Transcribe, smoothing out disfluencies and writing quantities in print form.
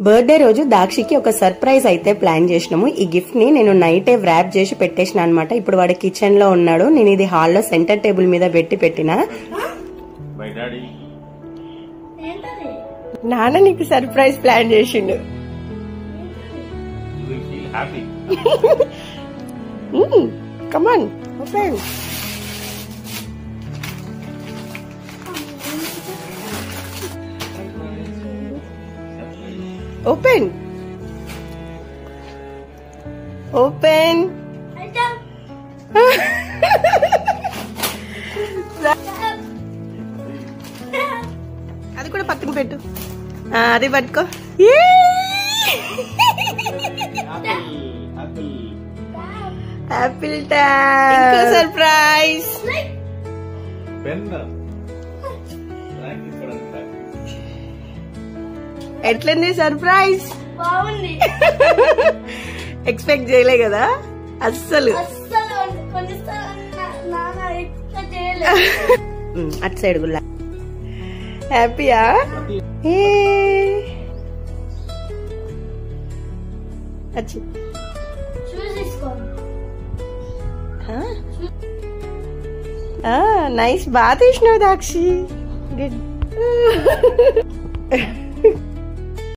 Birthday రోజు దాక్షికి ఒక surprise అయితే ప్లాన్ చేసినాము. ఈ గిఫ్ట్ ని నేను నైటే వ్రాప్ చేసి పెట్టేసిన అనమాట. ఇప్పుడు వాడు కిచెన్ లో ఉన్నాడు. నేను ఇది హాల్లో సెంటర్ టేబుల్ మీద పెట్టిన. నాన్న నీకు సర్ప్రైజ్ ప్లాన్ చేసిండు. కమాన్ ఓపెన్. Open. Open. అది కూడా పక్కన పెట్టు. అది పట్టుకో. Apple time surprise. ఎట్లుంది సర్ప్రైజ్? బాగుంది. ఎక్స్పెక్ట్ చేయలే కదా అస్సలు. అటు సైడ్ గుల్లా. హ్యాపీయా? నైస్. బాగా తీసినావు దాక్షి. గుడ్.